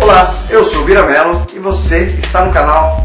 Olá, eu sou o Viramelo e você está no canal.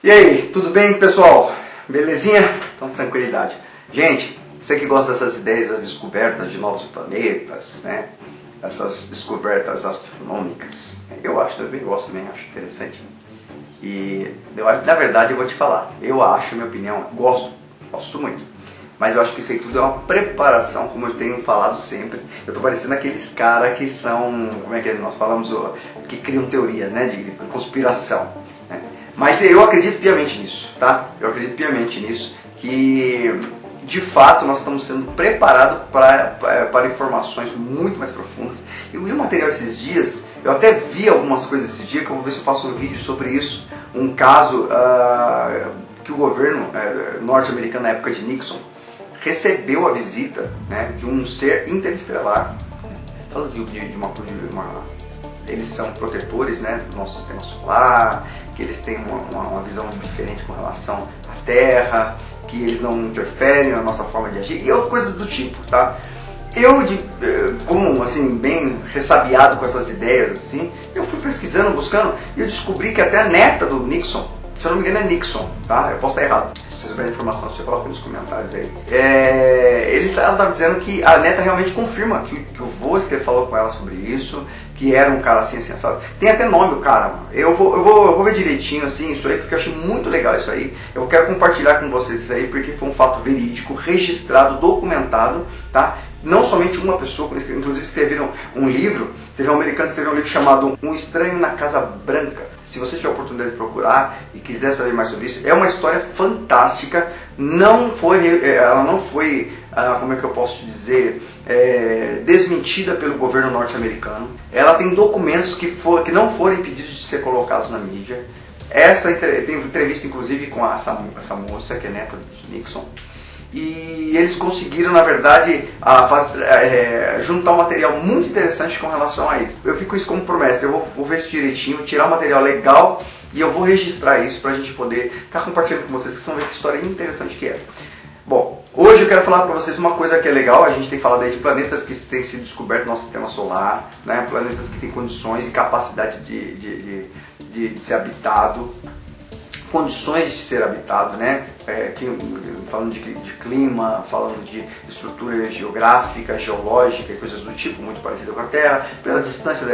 E aí, tudo bem, pessoal? Belezinha? Então, tranquilidade. Gente, você que gosta dessas ideias, das descobertas de novos planetas, né? Essas descobertas astronômicas, eu também gosto, acho interessante. E na verdade eu vou te falar, eu acho, minha opinião, gosto muito. Mas eu acho que isso aí tudo é uma preparação, como eu tenho falado sempre. Eu tô parecendo aqueles caras que são, como é que nós falamos, que criam teorias, né, de conspiração, né? Mas eu acredito piamente nisso, tá? Eu acredito piamente nisso, que de fato nós estamos sendo preparados para informações muito mais profundas. Eu li um material esses dias, eu até vi algumas coisas esses dias, que eu vou ver se eu faço um vídeo sobre isso. Um caso que o governo norte-americano na época de Nixon recebeu a visita, né, de um ser interestelar. Fala eles são protetores, né, do nosso sistema solar, que eles têm uma visão diferente com relação à Terra, que eles não interferem na nossa forma de agir e outras coisas do tipo, tá? Eu, como assim, bem ressabiado com essas ideias, assim, eu fui pesquisando, buscando, e eu descobri que até a neta do Nixon, se eu não me engano é Nixon, tá? Eu posso estar errado. Se vocês tiverem informação, você coloca nos comentários aí. Ela estava dizendo que a neta realmente confirma que o vô que falou com ela sobre isso, que era um cara assim, assado. Tem até nome o cara, mano. Eu vou ver direitinho assim isso aí, porque eu achei muito legal isso aí. Eu quero compartilhar com vocês isso aí, porque foi um fato verídico, registrado, documentado, tá? Não somente uma pessoa, inclusive escreveram um livro, teve um americano que escreveu um livro chamado Um Estranho na Casa Branca. Se você tiver a oportunidade de procurar e quiser saber mais sobre isso, é uma história fantástica. Ela não foi, como é que eu posso dizer, desmentida pelo governo norte-americano. Ela tem documentos que não foram impedidos de ser colocados na mídia. Tem entrevista inclusive com essa moça que é neta de Nixon. E eles conseguiram, na verdade, juntar um material muito interessante com relação a isso. Eu fico isso como promessa, eu vou ver isso direitinho, tirar um material legal e eu vou registrar isso pra gente poder estar compartilhando com vocês, que vocês vão ver que história interessante que é. Bom, hoje eu quero falar para vocês uma coisa que é legal. A gente tem falado aí de planetas que têm sido descobertos no nosso sistema solar, né? Planetas que têm condições e capacidade de ser habitado, condições de ser habitado, né? Falando de clima, falando de estrutura geográfica, geológica e coisas do tipo, muito parecida com a Terra, pela distância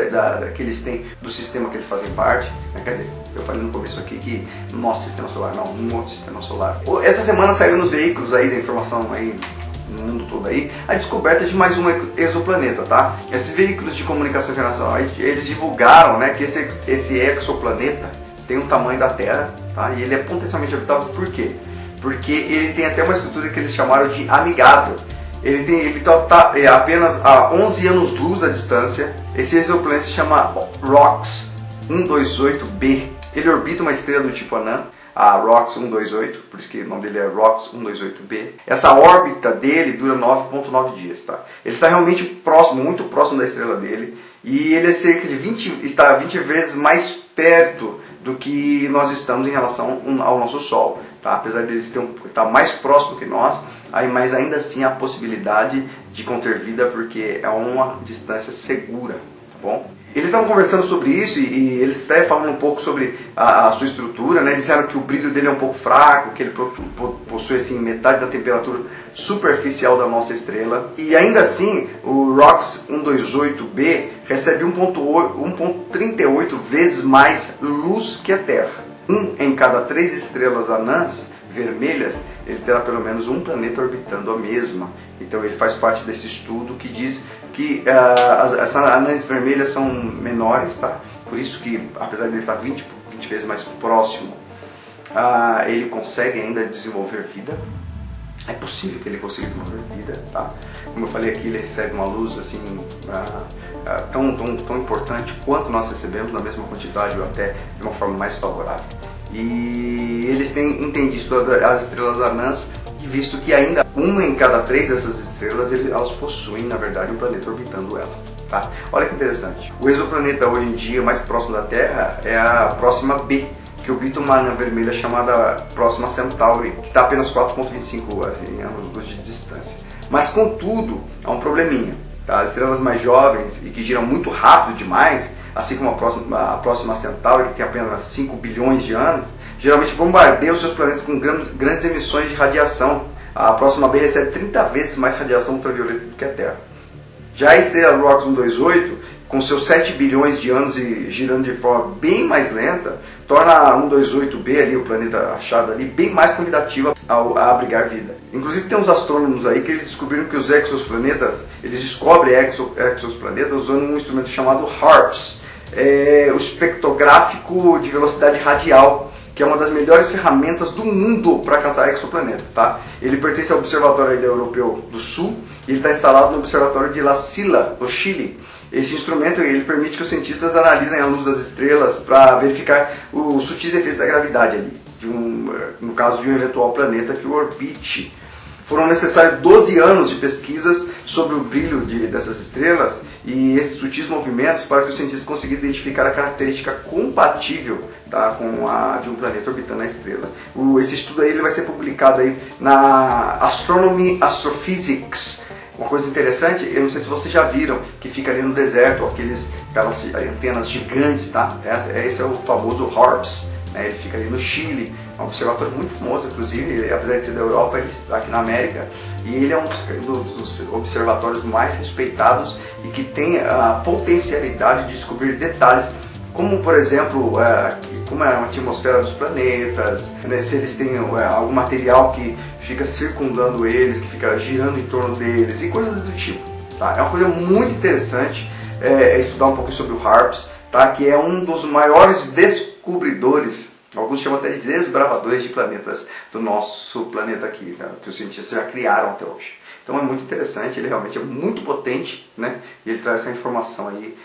que eles têm do sistema que eles fazem parte, né? Quer dizer, eu falei no começo aqui que no nosso sistema solar, não, no outro sistema solar. Essa semana saiu nos veículos aí da informação aí, no mundo todo aí, a descoberta de mais um exoplaneta, tá? Esses veículos de comunicação internacional, eles divulgaram, né, que esse exoplaneta tem um tamanho da Terra, tá? E ele é potencialmente habitável. Por quê? Porque ele tem até uma estrutura que eles chamaram de amigável. Ele está apenas a 11 anos-luz à distância. Esse exoplaneta se chama ROX 128b. Ele orbita uma estrela do tipo anã, a ROX 128, por isso que o nome dele é ROX 128b. Essa órbita dele dura 9,9 dias, tá? Ele está realmente próximo, muito próximo da estrela dele, e ele é cerca de está 20 vezes mais perto do que nós estamos em relação ao nosso Sol, tá? Apesar de eles estar mais próximo que nós, mas ainda assim há a possibilidade de conter vida, porque é uma distância segura, tá bom? Eles estavam conversando sobre isso e eles até falam um pouco sobre a sua estrutura, né? Disseram que o brilho dele é um pouco fraco, que ele possui assim, metade da temperatura superficial da nossa estrela. E ainda assim, o ROX 128b recebe 1,38 vezes mais luz que a Terra. Em cada 3 estrelas anãs vermelhas, ele terá pelo menos um planeta orbitando a mesma. Então ele faz parte desse estudo que diz que as anãs vermelhas são menores, tá? Por isso que, apesar de ele estar 20 vezes mais próximo, ele consegue ainda desenvolver vida. É possível que ele consiga desenvolver vida, tá? Como eu falei aqui, ele recebe uma luz assim tão importante quanto nós recebemos, na mesma quantidade ou até de uma forma mais favorável. E eles têm entendido as estrelas anãs, e visto que ainda uma em cada 3 dessas estrelas, elas possuem, na verdade, um planeta orbitando ela. Tá? Olha que interessante. O exoplaneta hoje em dia mais próximo da Terra é a Próxima B, que orbita uma anã vermelha chamada Próxima Centauri, que está apenas 4,25 anos-luz de distância. Mas contudo, há um probleminha. Tá? As estrelas mais jovens e que giram muito rápido demais, assim como a Próxima Centauri, que tem apenas 5 bilhões de anos, geralmente bombardeiam os seus planetas com grandes emissões de radiação. A Próxima B recebe 30 vezes mais radiação ultravioleta do que a Terra. Já a estrela ROX 128, com seus 7 bilhões de anos e girando de forma bem mais lenta, torna a 128b, ali, o planeta achado ali, bem mais convidativo a abrigar vida. Inclusive tem uns astrônomos aí que eles descobriram que os exoplanetas, eles descobrem exoplanetas usando um instrumento chamado HARPS, o espectrográfico de velocidade radial, que é uma das melhores ferramentas do mundo para caçar exoplaneta, tá? Ele pertence ao Observatório Europeu do Sul e ele está instalado no Observatório de La Silla, no Chile. Esse instrumento ele permite que os cientistas analisem a luz das estrelas para verificar os sutis efeitos da gravidade ali, no caso de um eventual planeta que o orbite. Foram necessários 12 anos de pesquisas sobre o brilho dessas estrelas e esses sutis movimentos para que os cientistas conseguissem identificar a característica compatível, tá, com a de um planeta orbitando a estrela. Esse estudo aí ele vai ser publicado aí na Astronomy Astrophysics. Uma coisa interessante, eu não sei se vocês já viram, que fica ali no deserto, aquelas antenas gigantes, tá? Esse é o famoso HARPS, né? Ele fica ali no Chile, é um observatório muito famoso, inclusive, apesar de ser da Europa, ele está aqui na América, e ele é um dos observatórios mais respeitados e que tem a potencialidade de descobrir detalhes, como por exemplo, como é a atmosfera dos planetas, né? Se eles têm algum material que fica circundando eles, que fica girando em torno deles e coisas do tipo. Tá? É uma coisa muito interessante estudar um pouco sobre o HARPS, tá? Que é um dos maiores descobridores, alguns chamam até de desbravadores de planetas do nosso planeta aqui, tá? Que os cientistas já criaram até hoje. Então é muito interessante, ele realmente é muito potente, né? E ele traz essa informação aí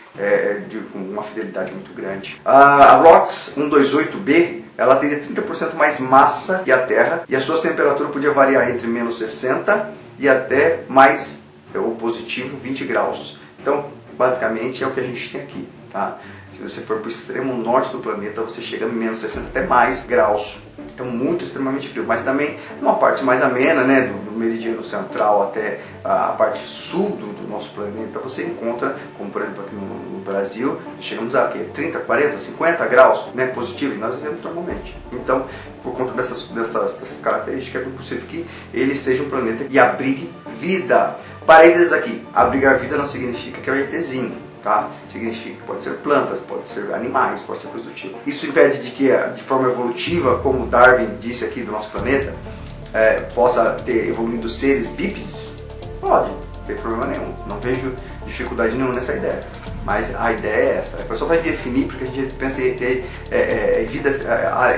com uma fidelidade muito grande. A ROX 128b, ela teria 30% mais massa que a Terra e a sua temperatura podia variar entre menos 60 e até mais, ou positivo, 20 graus. Então, basicamente, é o que a gente tem aqui, tá? Se você for para o extremo norte do planeta, você chega a menos 60 até mais graus. Então, extremamente frio. Mas também, uma parte mais amena, né, do meridiano central até a parte sul do nosso planeta, você encontra, como por exemplo aqui no Brasil, chegamos a 30, 40, 50 graus, né, positivo, e nós vivemos normalmente. Então, por conta dessas características, é bem possível que ele seja um planeta e abrigue vida. Parênteses aqui, abrigar vida não significa que é um ETzinho. Tá? Significa que pode ser plantas, pode ser animais, pode ser coisa do tipo. Isso impede de que, de forma evolutiva, como Darwin disse aqui do nosso planeta, possa ter evoluído seres bípedes? Pode, não tem problema nenhum. Não vejo dificuldade nenhuma nessa ideia. Mas a ideia é essa. É só para definir, porque a gente pensa em ter vida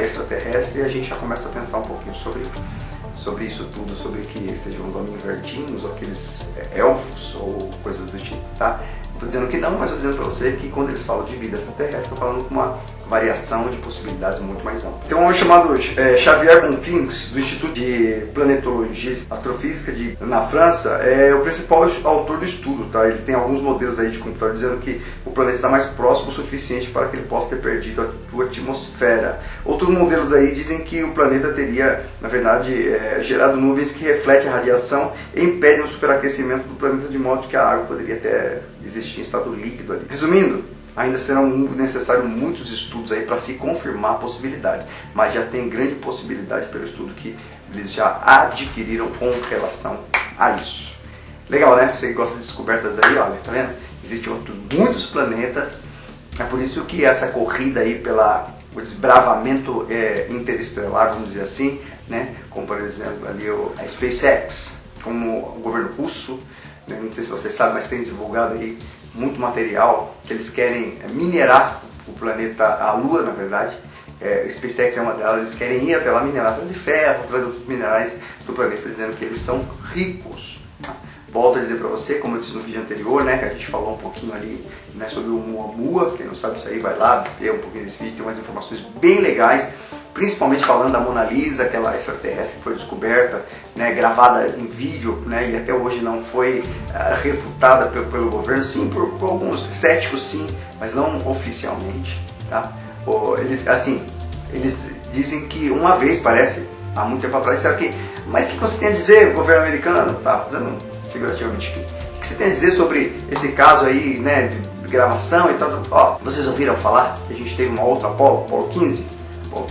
extraterrestre e a gente já começa a pensar um pouquinho sobre isso tudo, sobre que sejam homens verdinhos, ou aqueles elfos, ou coisas do tipo, tá? Estou dizendo que não, mas estou dizendo para você que quando eles falam de vida extraterrestre, estão falando com uma variação de possibilidades muito mais ampla. Tem um homem chamado Xavier Bonfils, do Instituto de Planetologia e Astrofísica na França, é o principal autor do estudo, tá? Ele tem alguns modelos aí de computador dizendo que o planeta está mais próximo o suficiente para que ele possa ter perdido a sua atmosfera. Outros modelos aí dizem que o planeta teria, na verdade, gerado nuvens que refletem a radiação e impedem o superaquecimento do planeta, de modo que a água poderia até existir em estado líquido ali. Resumindo, ainda serão necessários muitos estudos aí para se confirmar a possibilidade, mas já tem grande possibilidade pelo estudo que eles já adquiriram com relação a isso. Legal, né? Você que gosta de descobertas aí, olha, tá vendo? Existem muitos planetas, é por isso que essa corrida aí o desbravamento interestelar, vamos dizer assim, né? Como por exemplo ali a SpaceX, como o governo russo, né? Não sei se vocês sabem, mas tem divulgado aí muito material que eles querem minerar o planeta, a Lua, na verdade. SpaceX é uma delas, eles querem ir até lá minerar, trazer ferro, trazer outros minerais do planeta, dizendo que eles são ricos. Tá? Volto a dizer para você, como eu disse no vídeo anterior, né, que a gente falou um pouquinho ali, né, sobre o Oumuamua. Quem não sabe isso aí, vai lá ver um pouquinho desse vídeo, tem umas informações bem legais, principalmente falando da Mona Lisa, aquela extraterrestre que foi descoberta, né, gravada em vídeo, né, e até hoje não foi refutada pelo governo, sim, por alguns céticos, sim, mas não oficialmente, tá? Eles, assim, Eles dizem que uma vez, parece, há muito tempo atrás, disseram que, mas o que você tem a dizer, o governo americano, tá fazendo figurativamente aqui, o que você tem a dizer sobre esse caso aí, né, de gravação e tal? Ó, vocês ouviram falar que a gente teve uma outra Apollo 15, Apollo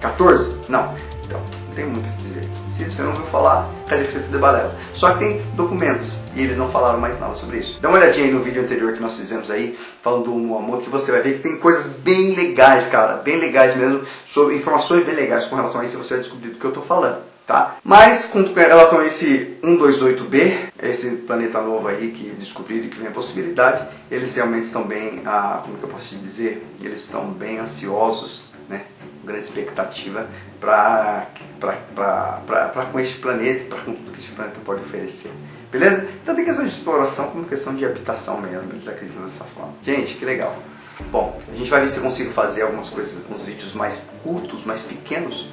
14? Não, então, não tem muito o que dizer. Se você não ouviu falar, quer dizer que você tudo é balela. Só que tem documentos e eles não falaram mais nada sobre isso. Dá uma olhadinha aí no vídeo anterior que nós fizemos aí, falando do Oumuamua, que você vai ver que tem coisas bem legais, cara, bem legais mesmo, sobre informações bem legais com relação a isso, você vai descobrir do que eu tô falando, tá? Mas com relação a esse 128b, esse planeta novo aí que descobriram e que vem a possibilidade, eles realmente estão bem, como que eu posso te dizer? Eles estão bem ansiosos, né? Grande expectativa para com este planeta, para com tudo que este planeta pode oferecer. Beleza? Então tem questão de exploração como questão de habitação mesmo, eles acreditam dessa forma. Gente, que legal. Bom, a gente vai ver se eu consigo fazer algumas coisas, uns vídeos mais curtos, mais pequenos.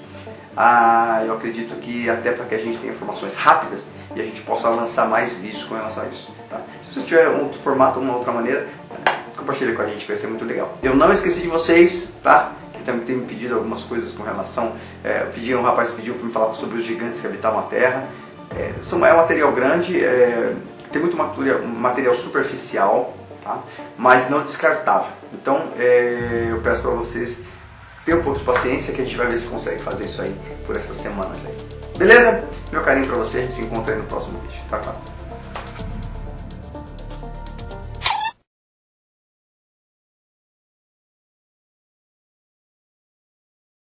Eu acredito que até para que a gente tenha informações rápidas e a gente possa lançar mais vídeos com relação a isso. Tá? Se você tiver um outro formato, uma outra maneira, compartilha com a gente, que vai ser muito legal. Eu não esqueci de vocês, tá? Também tem me pedido algumas coisas com relação, um rapaz pediu para me falar sobre os gigantes que habitavam a Terra. É um material grande, tem muito material superficial, tá? Mas não descartável. Então eu peço para vocês ter um pouco de paciência que a gente vai ver se consegue fazer isso aí por essas semanas aí. Beleza? Meu carinho para você, a gente se encontra aí no próximo vídeo. Tchau, tchau.